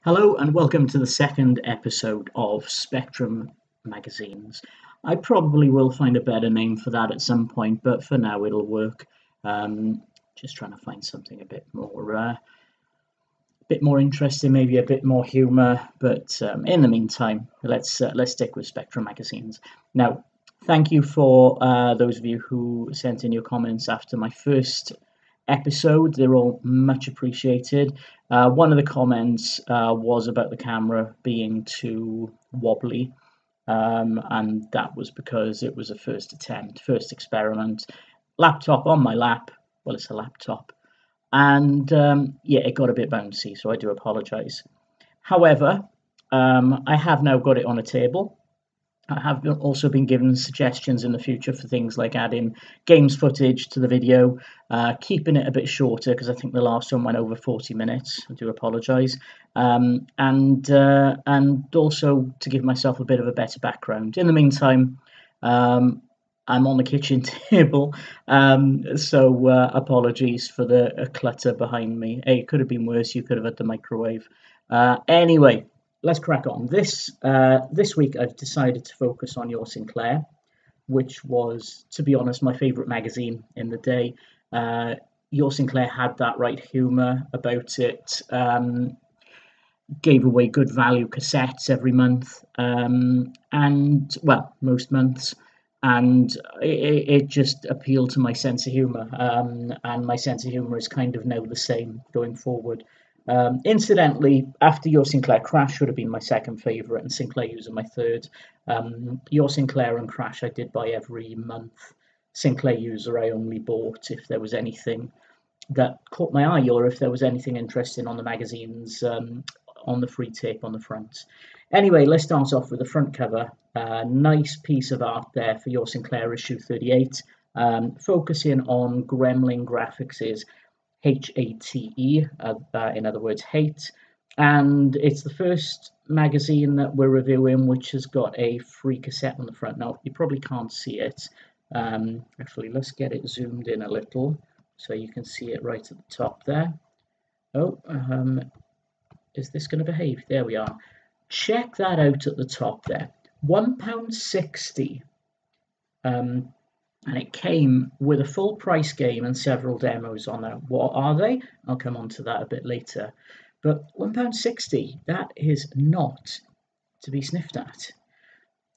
Hello and welcome to the second episode of Spectrum Magazines. I probably will find a better name for that at some point, but for now it'll work. Just trying to find something a bit more interesting, maybe a bit more humour. But in the meantime, let's stick with Spectrum Magazines. Now, thank you for those of you who sent in your comments after my first episode. They're all much appreciated. One of the comments was about the camera being too wobbly, and that was because it was a first attempt, first experiment. Laptop on my lap. Well, it's a laptop. And yeah, it got a bit bouncy, so I do apologise. However, I have now got it on a table. I have also been given suggestions in the future for things like adding games footage to the video, keeping it a bit shorter because I think the last one went over 40 minutes. I do apologise, and also to give myself a bit of a better background. In the meantime, I'm on the kitchen table, so apologies for the clutter behind me. Hey, it could have been worse. You could have had the microwave. Anyway. Let's crack on. This week I've decided to focus on Your Sinclair, which was, to be honest, my favourite magazine in the day. Your Sinclair had that right humour about it, gave away good value cassettes every month, and, well, most months, and it just appealed to my sense of humour, and my sense of humour is kind of now the same going forward. Incidentally, after Your Sinclair, Crash would have been my second favourite and Sinclair User my third. Your Sinclair and Crash I did buy every month. Sinclair User I only bought if there was anything that caught my eye or if there was anything interesting on the magazines, on the free tape on the front. Anyway, let's start off with the front cover. Nice piece of art there for Your Sinclair issue 38, focusing on Gremlin Graphics' HATE, in other words, hate. And it's the first magazine that we're reviewing which has got a free cassette on the front. Now, you probably can't see it. Actually, let's get it zoomed in a little so you can see it right at the top there. Oh, is this going to behave? There we are. Check that out at the top there. £1.60. And it came with a full price game and several demos on there. What are they? I'll come on to that a bit later. But £1.60, that is not to be sniffed at.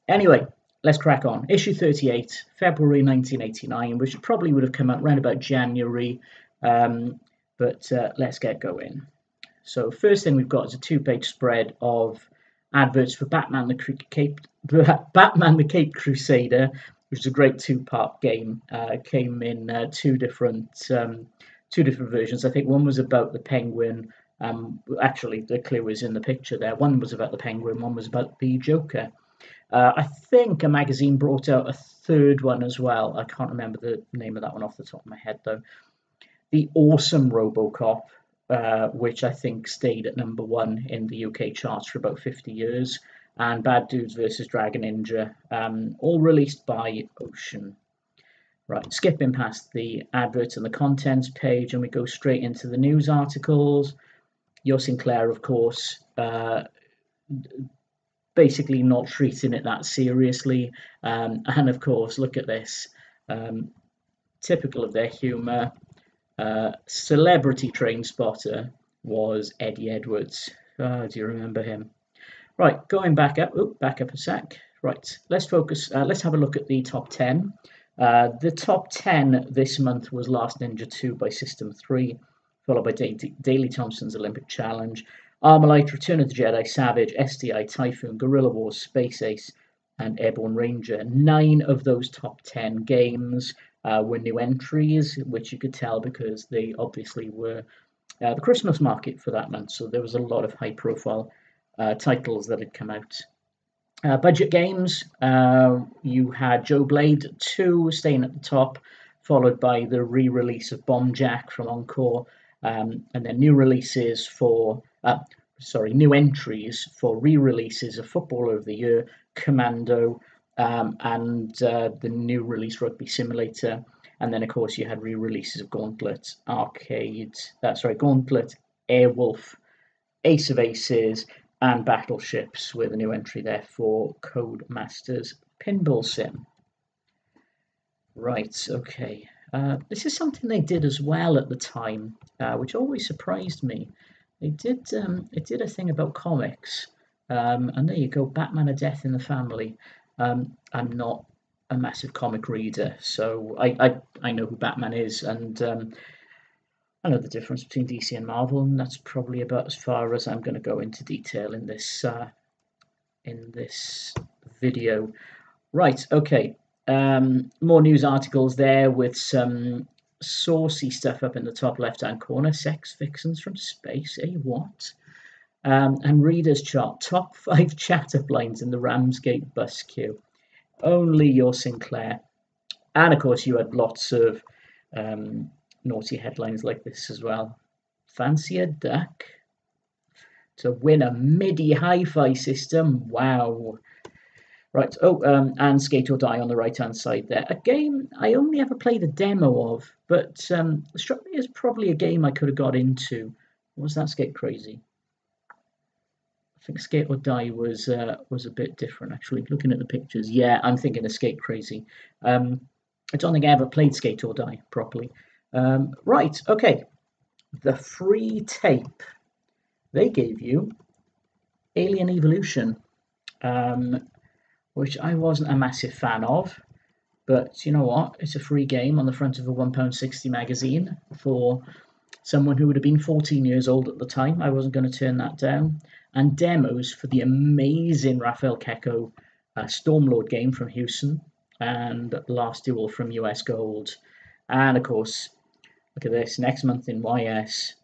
Anyway, let's crack on. Issue 38, February 1989, which probably would have come out around about January, but let's get going. So first thing we've got is a two-page spread of adverts for Batman the Caped Crusader, which is a great two-part game. Came in two different versions. I think one was about the Penguin. Actually, the clue is in the picture there. One was about the Penguin, one was about the Joker. I think a magazine brought out a third one as well. I can't remember the name of that one off the top of my head, though. The Awesome RoboCop, which I think stayed at #1 in the UK charts for about 50 years. And Bad Dudes vs. Dragon Ninja, all released by Ocean. Right, skipping past the adverts and the contents page, and we go straight into the news articles. Your Sinclair, of course, basically not treating it that seriously. And of course, look at this. Typical of their humour, celebrity train spotter was Eddie Edwards. Do you remember him? Right, going back up a sec. Right, let's focus. Let's have a look at the top 10. The top 10 this month was Last Ninja 2 by System 3, followed by Daley Thompson's Olympic Challenge, Armalite, Return of the Jedi, Savage, STI, Typhoon, Guerrilla Wars, Space Ace, and Airborne Ranger. 9 of those top 10 games were new entries, which you could tell because they obviously were the Christmas market for that month, so there was a lot of high-profile titles that had come out. Budget games, you had Joe Blade 2 staying at the top, followed by the re-release of Bomb Jack from Encore, and then new entries for re-releases of Footballer of the Year, Commando, and the new release Rugby Simulator. And then, of course, you had re-releases of Gauntlet, Gauntlet, Airwolf, Ace of Aces, and Battleships with a new entry there for Codemasters Pinball Sim. Right, okay. This is something they did as well at the time, which always surprised me. It did a thing about comics, and there you go, Batman: A Death in the Family. I'm not a massive comic reader, so I know who Batman is, and I know the difference between DC and Marvel, and that's probably about as far as I'm going to go into detail in this video. Right, okay. More news articles there with some saucy stuff up in the top left-hand corner. Sex vixens from space, eh? What? And readers chart, top 5 chatter blinds in the Ramsgate bus queue. Only your Sinclair. And of course, you had lots of naughty headlines like this as well. Fancy a duck to win a MIDI hi-fi system? Wow. Right, and Skate or Die on the right-hand side there. A game I only ever played a demo of, but struck me as probably a game I could have got into. Was that Skate Crazy? I think Skate or Die was a bit different, actually. Looking at the pictures, yeah, I'm thinking of Skate Crazy. I don't think I ever played Skate or Die properly. Right, okay. The free tape. They gave you Alien Evolution. Which I wasn't a massive fan of, but you know what? It's a free game on the front of a £1.60 magazine for someone who would have been 14 years old at the time. I wasn't going to turn that down. And demos for the amazing Rafael Kecko Stormlord game from Houston and Last Duel from US Gold. And of course, look at this, next month in YS.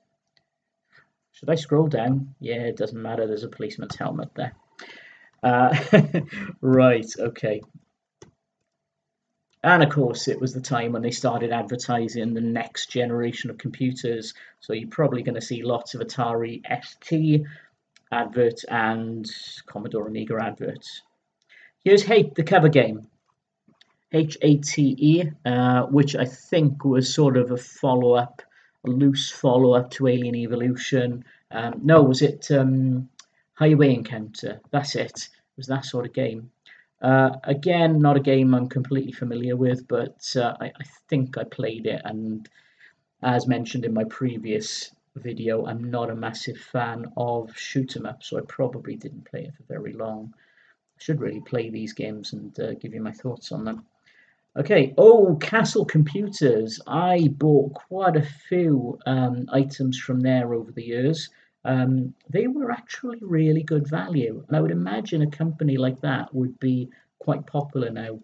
Should I scroll down? Yeah, it doesn't matter. There's a policeman's helmet there. Right, okay. And of course, it was the time when they started advertising the next generation of computers. So you're probably going to see lots of Atari ST adverts and Commodore Amiga adverts. Here's Hate, the cover game. HATE, which I think was sort of a follow-up, a loose follow-up to Alien Evolution. No, was it Highway Encounter? That's it. It was that sort of game. Again, not a game I'm completely familiar with, but I think I played it, and as mentioned in my previous video, I'm not a massive fan of shoot 'em up, so I probably didn't play it for very long. I should really play these games and give you my thoughts on them. Okay, Castle Computers. I bought quite a few items from there over the years. They were actually really good value, and I would imagine a company like that would be quite popular now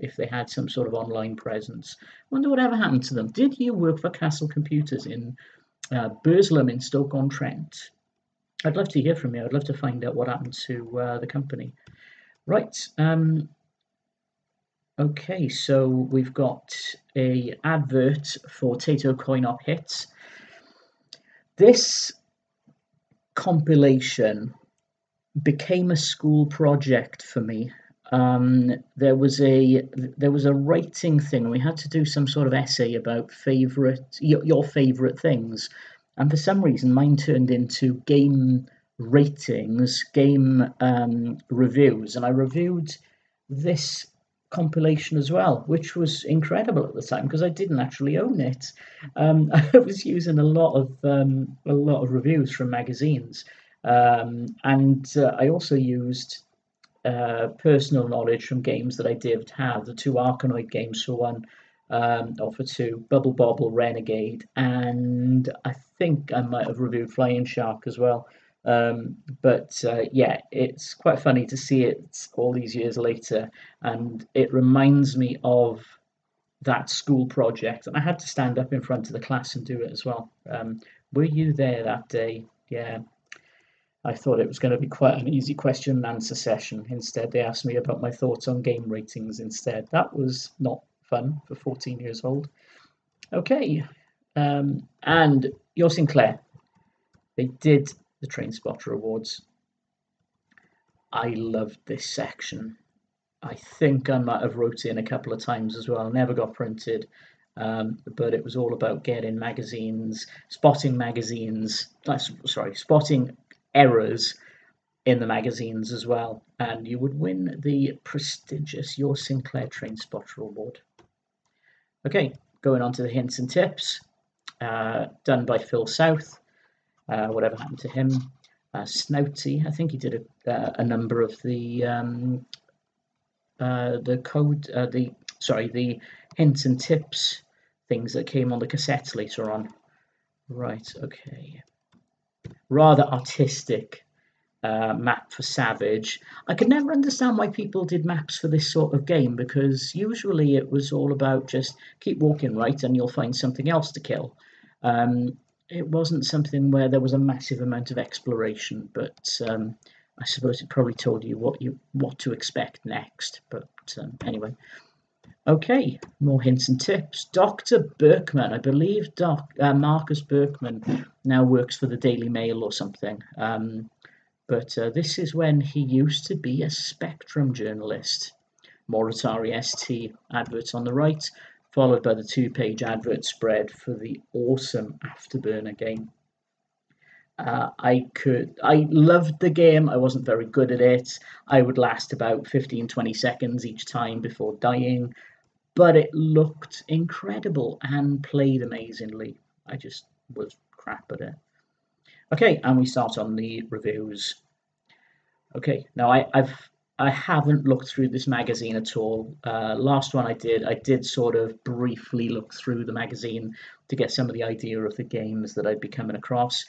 if they had some sort of online presence. Wonder whatever happened to them. Did you work for Castle Computers in Burslem in Stoke-on-Trent? I'd love to hear from you. I'd love to find out what happened to the company. Right. Okay, so we've got a advert for Tato Coin-Op Hits. This compilation became a school project for me. There was a writing thing. We had to do some sort of essay about your favorite things, and for some reason mine turned into game ratings, game reviews, and I reviewed this compilation as well, which was incredible at the time because I didn't actually own it. I was using a lot of reviews from magazines, and I also used personal knowledge from games that I did have. The 2 Arkanoid games for one, or for 2, Bubble Bobble, Renegade, and I think I might have reviewed Flying Shark as well. But yeah, it's quite funny to see it all these years later, and it reminds me of that school project, and I had to stand up in front of the class and do it as well. Were you there that day? Yeah, I thought it was going to be quite an easy question and answer session. Instead, they asked me about my thoughts on game ratings instead. That was not fun for 14 years old. Okay, and your Sinclair, they did the Train Spotter Awards. I loved this section. I think I might have wrote in a couple of times as well. Never got printed, but it was all about getting magazines, spotting errors in the magazines as well, and you would win the prestigious Your Sinclair Train Spotter Award. Okay, going on to the hints and tips, done by Phil South. Whatever happened to him? Snouty, I think he did a number of the hints and tips things that came on the cassettes later on. Right, okay. Rather artistic map for Savage. I could never understand why people did maps for this sort of game, because usually it was all about just keep walking right and you'll find something else to kill. It wasn't something where there was a massive amount of exploration, but I suppose it probably told you what to expect next. But anyway, okay, more hints and tips. Dr. Berkman, I believe Marcus Berkman now works for the Daily Mail or something. But this is when he used to be a Spectrum journalist. More Atari ST adverts on the right, followed by the 2-page advert spread for the awesome Afterburner game. I loved the game. I wasn't very good at it. I would last about 15-20 seconds each time before dying, but it looked incredible and played amazingly. I just was crap at it. Okay, and we start on the reviews. Okay, now I haven't looked through this magazine at all. Last one I did sort of briefly look through the magazine to get some of the idea of the games that I'd be coming across.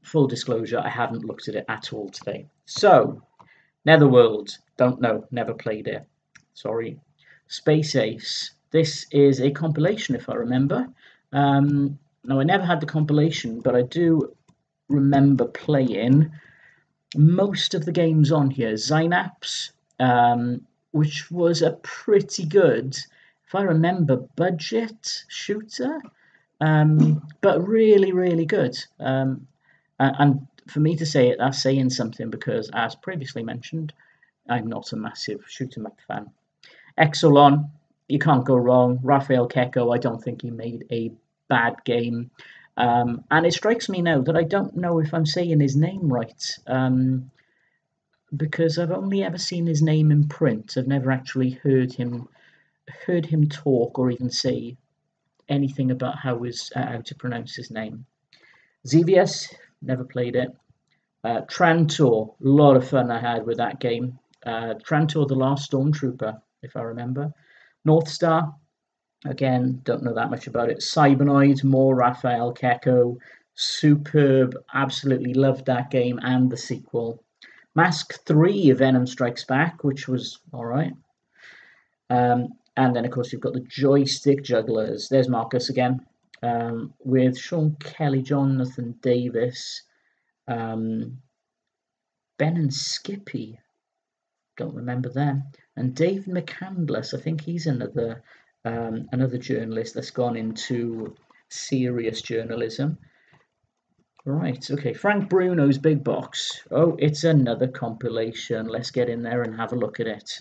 Full disclosure, I haven't looked at it at all today. So, Netherworld, don't know, never played it. Sorry. Space Ace, this is a compilation if I remember. Now I never had the compilation, but I do remember playing most of the games on here. Synapse, which was a pretty good, if I remember, budget shooter, but really, really good. And for me to say it, that's saying something, because, as previously mentioned, I'm not a massive shoot 'em up fan. Exolon, you can't go wrong. Rafael Keko, I don't think he made a bad game. And it strikes me now that I don't know if I'm saying his name right, because I've only ever seen his name in print. I've never actually heard him talk or even say anything about how to pronounce his name. Xevious, never played it. Trantor, a lot of fun I had with that game. Trantor, the Last Stormtrooper, if I remember. North Star, again, don't know that much about it. Cybernoid, more Rafael Keko, superb, absolutely loved that game and the sequel. Mask 3, Venom Strikes Back, which was alright. And then, of course, you've got the Joystick Jugglers. There's Marcus again, with Sean Kelly, Jonathan Davis, Ben and Skippy, don't remember them, and Dave McCandless. I think he's another journalist that's gone into serious journalism. Right, okay, Frank Bruno's Big Box. Oh, it's another compilation. Let's get in there and have a look at it.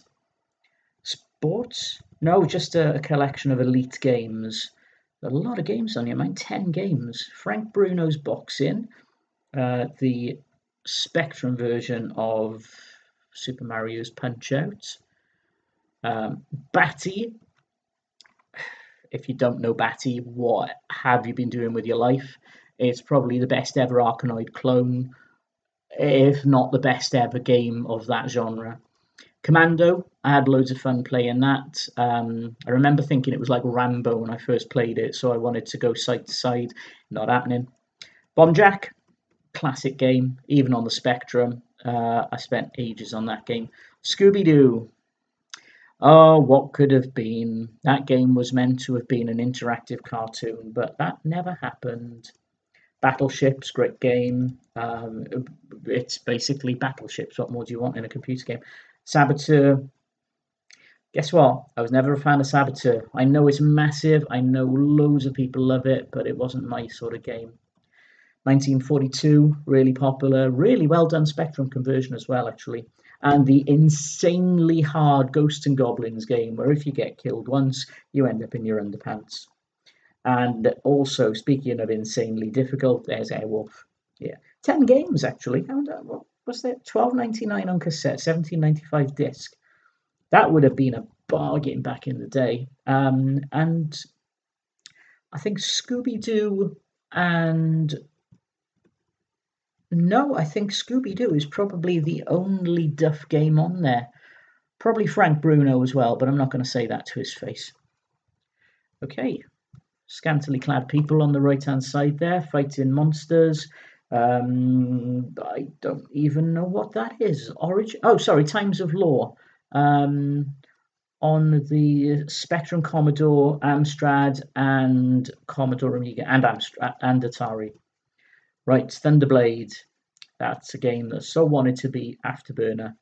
Sports? No, just a collection of elite games. A lot of games on here, man. 10 games. Frank Bruno's Boxing, the Spectrum version of Super Mario's Punch-Out. Batty. If you don't know Batty, what have you been doing with your life? It's probably the best ever Arkanoid clone, if not the best ever game of that genre. Commando, I had loads of fun playing that. I remember thinking it was like Rambo when I first played it, so I wanted to go side to side. Not happening. Bombjack, classic game, even on the Spectrum. I spent ages on that game. Scooby-Doo. Oh, what could have been? That game was meant to have been an interactive cartoon, but that never happened. Battleships, great game. It's basically Battleships. What more do you want in a computer game? Saboteur. Guess what? I was never a fan of Saboteur. I know it's massive. I know loads of people love it, but it wasn't my sort of game. 1942, really popular. Really well done Spectrum conversion as well, actually. And the insanely hard Ghosts and Goblins game, where if you get killed once, you end up in your underpants. And also, speaking of insanely difficult, there's Airwolf. Yeah, 10 games actually. What was that? 12.99 on cassette, 17.95 disc. That would have been a bargain back in the day. And I think Scooby Doo and no, I think Scooby Doo is probably the only Duff game on there. Probably Frank Bruno as well, but I'm not going to say that to his face. Okay, scantily clad people on the right hand side there fighting monsters. I don't even know what that is. Origin? Oh, sorry, Times of Law. Um, on the Spectrum, Commodore, Amstrad, and Commodore Amiga, and Amstrad and Atari. Right, Thunderblade. That's a game that so wanted to be Afterburner,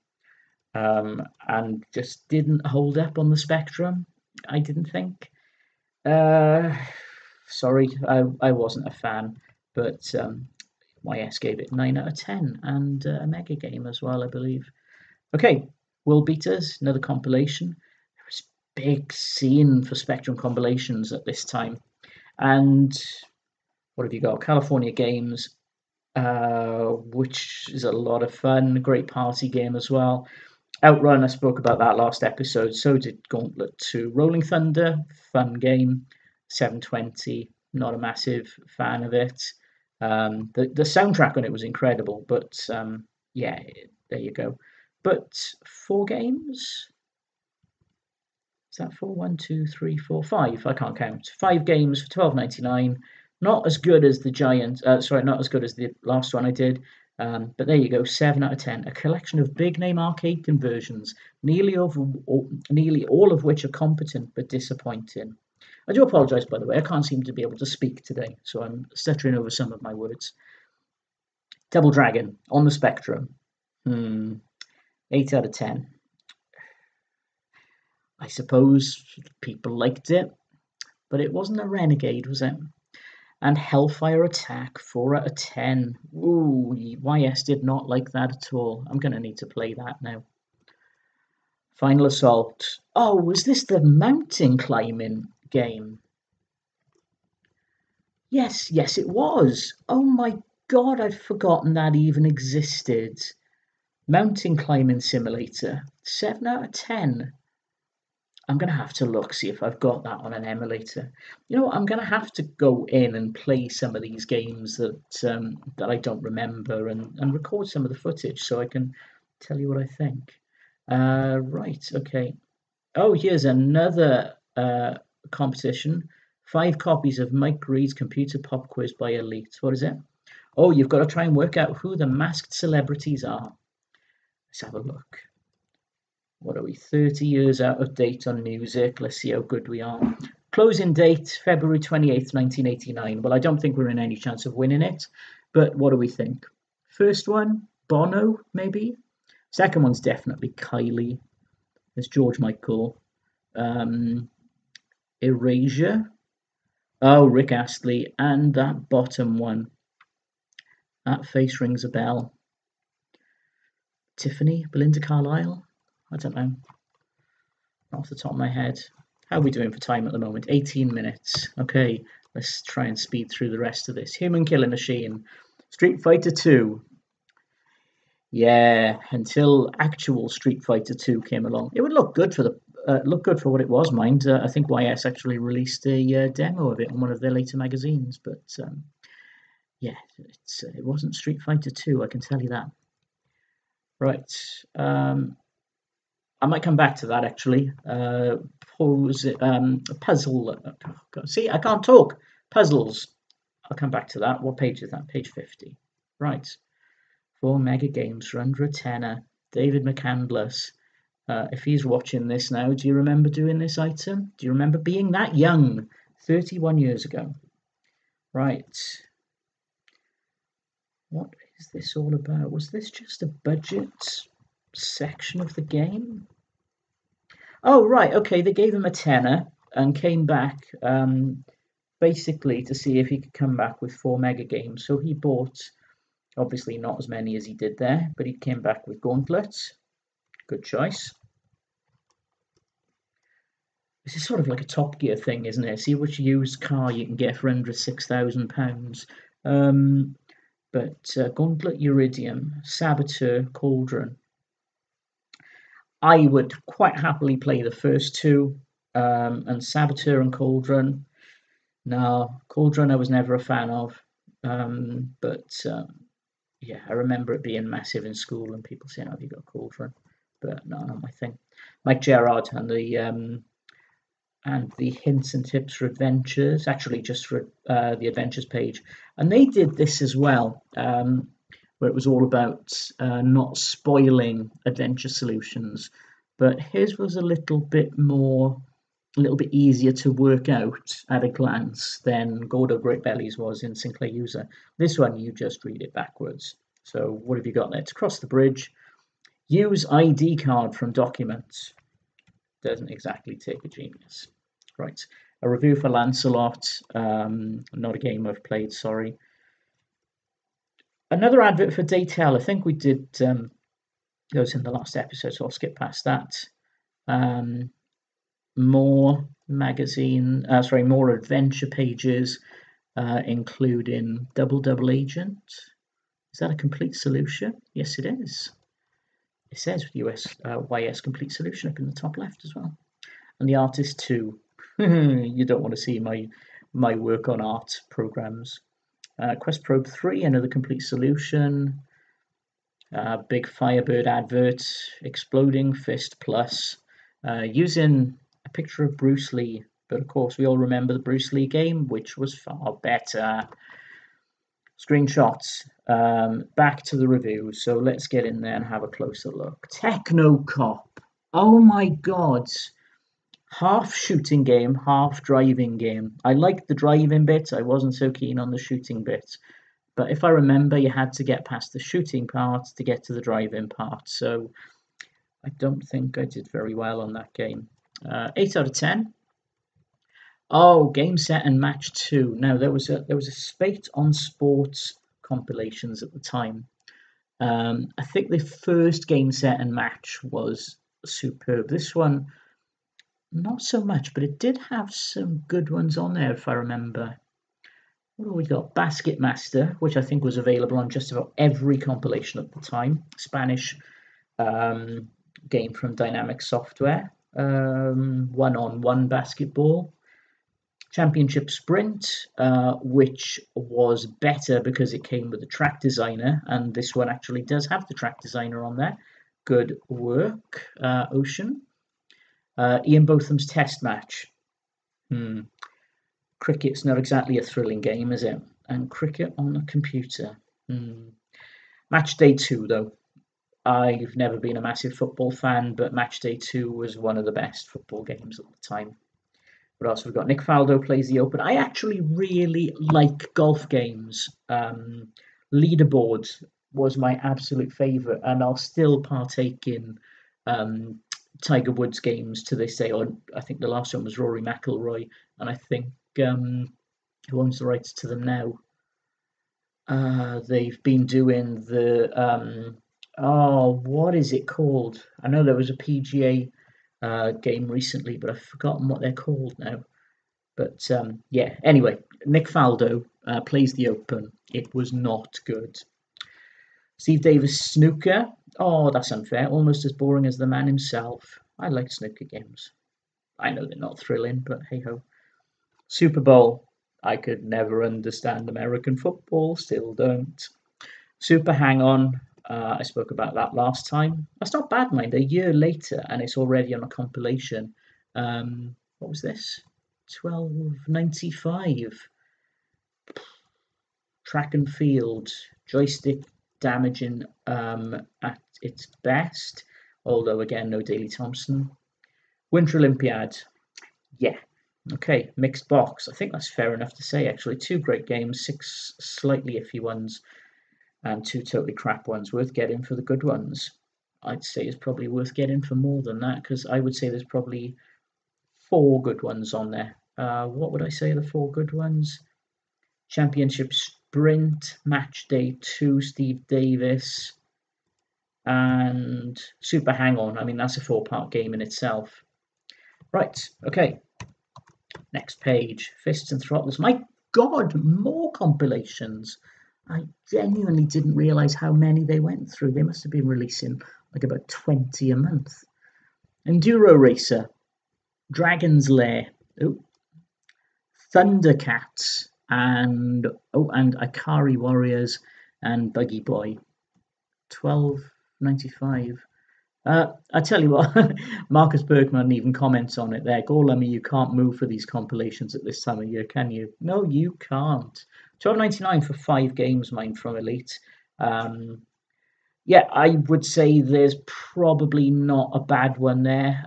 and just didn't hold up on the Spectrum. I didn't think. Uh, Sorry, I wasn't a fan, but YS gave it 9 out of 10, and a mega game as well, I believe. Okay, World Beaters, another compilation. There was a big scene for Spectrum compilations at this time. And what have you got? California Games, which is a lot of fun, a great party game as well. Outrun, I spoke about that last episode. So did Gauntlet 2. Rolling Thunder, fun game. 720, not a massive fan of it. The soundtrack on it was incredible, but yeah, there you go. But 4 games? Is that four? 1, 2, 3, 4, 5. I can't count. 5 games for 12.99. Not as good as the Giant. Sorry, not as good as the last one I did. But there you go, 7 out of 10. A collection of big name arcade conversions, nearly all of which are competent but disappointing. I do apologise, by the way. I can't seem to be able to speak today, so I'm stuttering over some of my words. Double Dragon on the Spectrum. 8 out of 10. I suppose people liked it, but it wasn't a Renegade, was it? And Hellfire Attack, 4 out of 10. Ooh, YS did not like that at all. I'm going to need to play that now. Final Assault. Oh, was this the mountain climbing game? Yes, yes, it was. Oh my god, I'd forgotten that even existed. Mountain climbing simulator. 7 out of 10. I'm going to have to look, see if I've got that on an emulator. You know what, I'm going to have to go in and play some of these games that I don't remember and record some of the footage so I can tell you what I think. Right, okay. Oh, here's another competition. 5 copies of Mike Reed's Computer Pop Quiz by Elite. What is it? Oh, you've got to try and work out who the masked celebrities are. Let's have a look. What are we, 30 years out of date on music? Let's see how good we are. Closing date, February 28th, 1989. Well, I don't think we're in any chance of winning it, but what do we think? First one, Bono, maybe? Second one's definitely Kylie. There's George Michael. Erasure. Oh, Rick Astley. And that bottom one. That face rings a bell. Tiffany, Belinda Carlisle? I don't know. Off the top of my head. How are we doing for time at the moment? 18 minutes. Okay, let's try and speed through the rest of this. Human Killing Machine. Street Fighter 2. Yeah, until actual Street Fighter 2 came along. It would look good for what it was, mind. I think YS actually released a demo of it in one of their later magazines, but yeah, it wasn't Street Fighter 2, I can tell you that. Right. I might come back to that actually. Puzzle. Oh, see, I can't talk. Puzzles. I'll come back to that. What page is that? Page 50. Right. 4 mega games for under a tenner. David McCandless. If he's watching this now, do you remember doing this item? Do you remember being that young 31 years ago? Right. What is this all about? Was this just a budget section of the game? Oh, right, okay, they gave him a tenner and came back basically to see if he could come back with 4 mega games. So he bought, obviously not as many as he did there, but he came back with Gauntlet. Good choice. This is sort of like a Top Gear thing, isn't it? See which used car you can get for under £6,000. But Gauntlet, Iridium, Saboteur, Cauldron. I would quite happily play the first two, and Saboteur and Cauldron. No, Cauldron I was never a fan of, but yeah, I remember it being massive in school and people saying, "Have you got Cauldron?" But no, not my thing. Mike Gerard and the hints and tips for adventures, actually just for the adventures page, and they did this as well, where it was all about not spoiling adventure solutions, but his was a little bit easier to work out at a glance than Gordo Great Bellies was in Sinclair User. This one, you just read it backwards. So what have you got there? To cross the bridge, use ID card from documents. Doesn't exactly take a genius. Right, a review for Lancelot, not a game I've played, sorry. Another advert for Daytale, I think we did those in the last episode, so I'll skip past that. More more adventure pages, including Double Agent. Is that a complete solution? Yes, it is. It says YS complete solution up in the top left as well. And the artist too. You don't want to see my work on art programs. Quest Probe 3, another complete solution. Big Firebird advert, Exploding Fist Plus, using a picture of Bruce Lee, but of course we all remember the Bruce Lee game, which was far better. Screenshots, back to the review, so let's get in there and have a closer look. Techno Cop, oh my god, half shooting game, half driving game. I liked the driving bit, I wasn't so keen on the shooting bit. But if I remember, you had to get past the shooting part to get to the driving part. So I don't think I did very well on that game. 8 out of 10. Oh, Game Set and Match 2. Now there was a spate on sports compilations at the time. I think the first Game Set and Match was superb. This one, not so much, but it did have some good ones on there if I remember. What have we got? Basket Master, which I think was available on just about every compilation at the time. Spanish game from Dynamic Software. One-on-one basketball. Championship Sprint, which was better because it came with a track designer, and this one actually does have the track designer on there. Good work, Ocean. Ian Botham's Test Match. Cricket's not exactly a thrilling game, is it? And cricket on a computer. Match Day 2, though. I've never been a massive football fan, but Match Day 2 was one of the best football games at the time. What else have we got? Nick Faldo Plays the Open. I actually really like golf games. Leaderboard was my absolute favourite, and I'll still partake in Tiger Woods games to this day. Or I think the last one was Rory McIlroy, and I think who owns the rights to them now? They've been doing the what is it called? I know there was a PGA game recently, but I've forgotten what they're called now. But yeah, anyway, Nick Faldo Plays the Open. It was not good. Steve Davis Snooker. Oh, that's unfair. Almost as boring as the man himself. I like snooker games. I know they're not thrilling, but hey ho. Super Bowl. I could never understand American football, still don't. Super Hang On. I spoke about that last time. That's not bad, mind. A year later, and it's already on a compilation. What was this? 1295. Track and field. Joystick damaging at its best. Although, again, no Daley Thompson. Winter Olympiad. Yeah. Okay, mixed box. I think that's fair enough to say, actually. 2 great games, 6 slightly iffy ones, and 2 totally crap ones. Worth getting for the good ones. I'd say it's probably worth getting for more than that, because I would say there's probably 4 good ones on there. What would I say are the 4 good ones? Championship Sprint, Match Day 2, Steve Davis, and Super Hang On. I mean, that's a 4-part game in itself. Right, okay. Next page, Fists and Throttles. My God, more compilations. I genuinely didn't realise how many they went through. They must have been releasing like about 20 a month. Enduro Racer, Dragon's Lair, oh, Thundercats, and Ikari Warriors and Buggy Boy. 12.95. I tell you what, Marcus Bergman even comments on it there. Gorlummy, you can't move for these compilations at this time of year, can you? No, you can't. 12.99 for 5 games, mine from Elite. Yeah, I would say there's probably not a bad one there.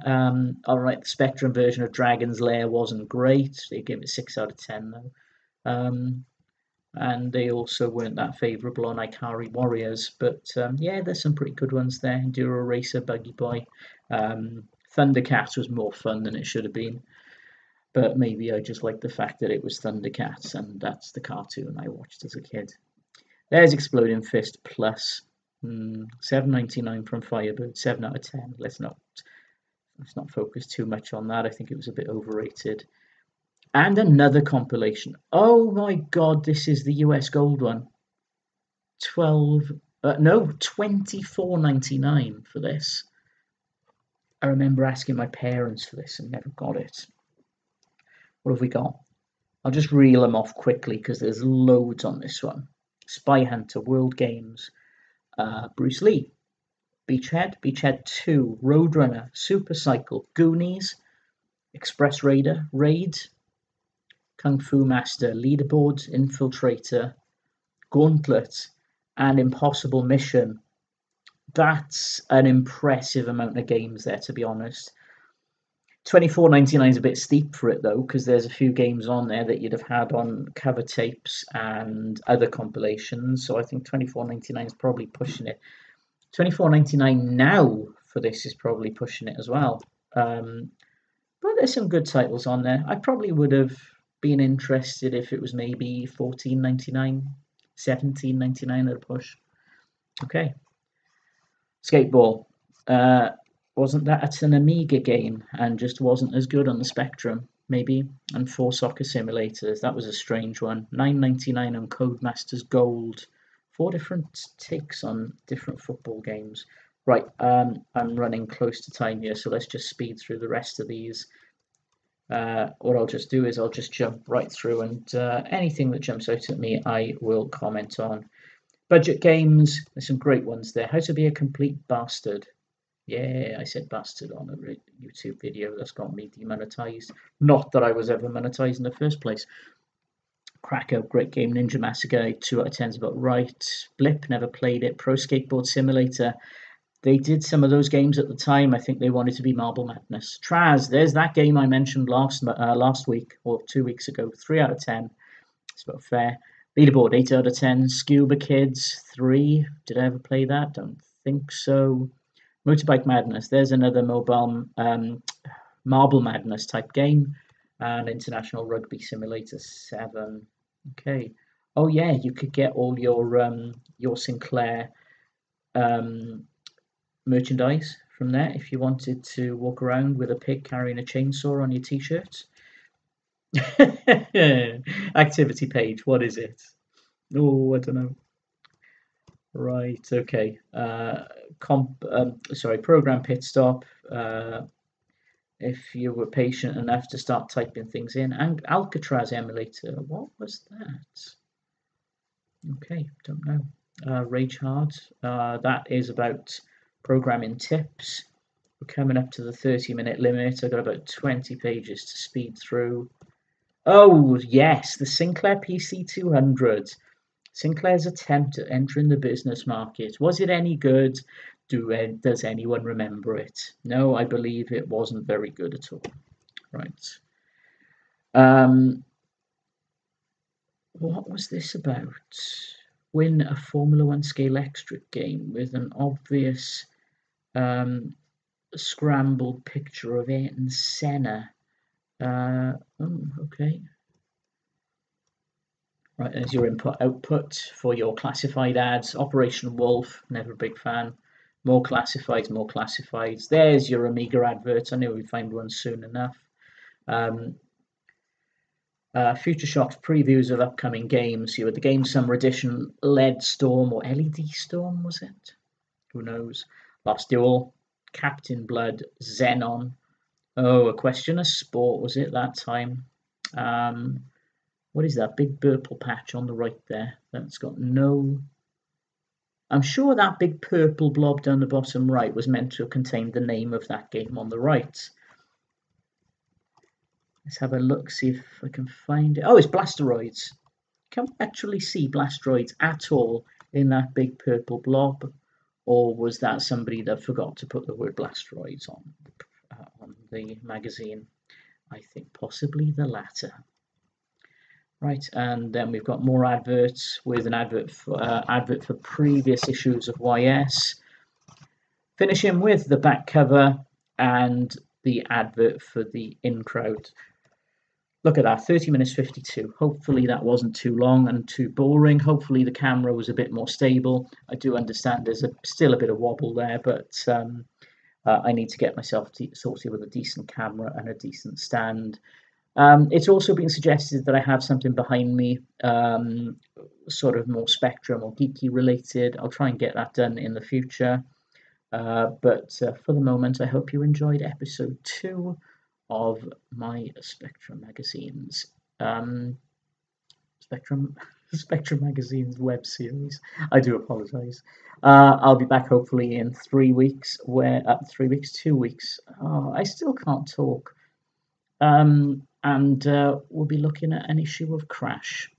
All right, the Spectrum version of Dragon's Lair wasn't great. They gave it 6 out of 10 though. And they also weren't that favourable on Ikari Warriors. But yeah, there's some pretty good ones there. Enduro Racer, Buggy Boy. Thundercats was more fun than it should have been. But maybe I just like the fact that it was Thundercats and that's the cartoon I watched as a kid. There's Exploding Fist Plus. 7.99 from Firebird, 7 out of 10. Let's not focus too much on that. I think it was a bit overrated. And another compilation. Oh my god, this is the US Gold one. 24.99 for this. I remember asking my parents for this and never got it. What have we got? I'll just reel them off quickly because there's loads on this one. Spy Hunter, World Games, Bruce Lee, Beachhead 2, Roadrunner, Supercycle, Goonies, Express Raider, Raid, Kung Fu Master, Leaderboard, Infiltrator, Gauntlet, and Impossible Mission. That's an impressive amount of games there, to be honest. 24.99 is a bit steep for it though, because there's a few games on there that you'd have had on cover tapes and other compilations. So I think 24.99 is probably pushing it. 24.99 now for this is probably pushing it as well. But there's some good titles on there. I probably would have been interested if it was maybe 14.99, 17.99 at a push. Okay. Skateball. Wasn't that an Amiga game and just wasn't as good on the Spectrum, maybe? And 4 Soccer Simulators. That was a strange one. 9.99 on Codemasters Gold. 4 different takes on different football games. Right, I'm running close to time here, so let's just speed through the rest of these. What I'll just do is I'll just jump right through, and anything that jumps out at me I will comment on. Budget games, there's some great ones there. How to Be a Complete Bastard. Yeah, I said bastard on a YouTube video. That's got me demonetized. Not that I was ever monetized in the first place. Cracker, great game. Ninja Massacre, 2 out of 10 is about right. Blip, never played it. Pro Skateboard Simulator. They did some of those games at the time. I think they wanted to be Marble Madness. Traz, there's that game I mentioned last week or 2 weeks ago. 3 out of 10. It's about fair. Leaderboard, 8 out of 10. Scuba Kids, 3. Did I ever play that? Don't think so. Motorbike Madness, there's another mobile Marble Madness type game. And International Rugby Simulator 7. Okay. Oh yeah, you could get all your Sinclair merchandise from there if you wanted to walk around with a pig carrying a chainsaw on your t-shirt. Activity page, what is it? Oh, I don't know. Right, okay. Program pit stop. If you were patient enough to start typing things in. And Alcatraz emulator, what was that? Okay, don't know. Rage Hard, that is about programming tips. We're coming up to the 30-minute limit. I've got about 20 pages to speed through. Oh, yes, the Sinclair PC200. Sinclair's attempt at entering the business market. Was it any good? Does anyone remember it? No, I believe it wasn't very good at all. Right. What was this about? Win a Formula One scale extra game with an obvious scrambled picture of Ayrton Senna. Okay. Right, there's your input output for your classified ads. Operation Wolf, never a big fan. More classifieds, more classifieds. There's your Amiga adverts. I knew we'd find one soon enough. Future shots, previews of upcoming games. You had the Game Summer Edition, LED Storm or LED Storm, was it? Who knows? Last Duel, Captain Blood, Xenon. Oh, A Question of Sport, was it that time? What is that big purple patch on the right there? That's got no... I'm sure that big purple blob down the bottom right was meant to contain the name of that game on the right. Let's have a look, see if I can find it. Oh, it's Blasteroids. Can't actually see Blasteroids at all in that big purple blob. Or was that somebody that forgot to put the word Blasteroids on the magazine? I think possibly the latter. Right, and then we've got more adverts with an advert for previous issues of YS. Finishing with the back cover and the advert for the in-crowd. Look at that, 30 minutes 52. Hopefully that wasn't too long and too boring. Hopefully the camera was a bit more stable. I do understand there's still a bit of wobble there, but I need to get myself sorted with a decent camera and a decent stand. It's also been suggested that I have something behind me, sort of more Spectrum or geeky related. I'll try and get that done in the future. But for the moment, I hope you enjoyed episode 2 of my Spectrum magazines. Spectrum magazines web series. I do apologise. I'll be back hopefully in 3 weeks. 2 weeks. Oh, I still can't talk. And we'll be looking at an issue of Crash.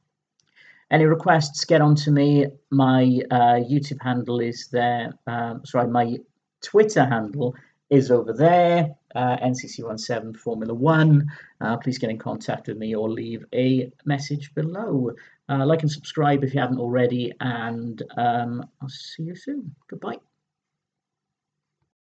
Any requests, get on to me. My YouTube handle is there. My Twitter handle is over there, NCC17 Formula 1. Please get in contact with me or leave a message below. Like and subscribe if you haven't already, and I'll see you soon. Goodbye.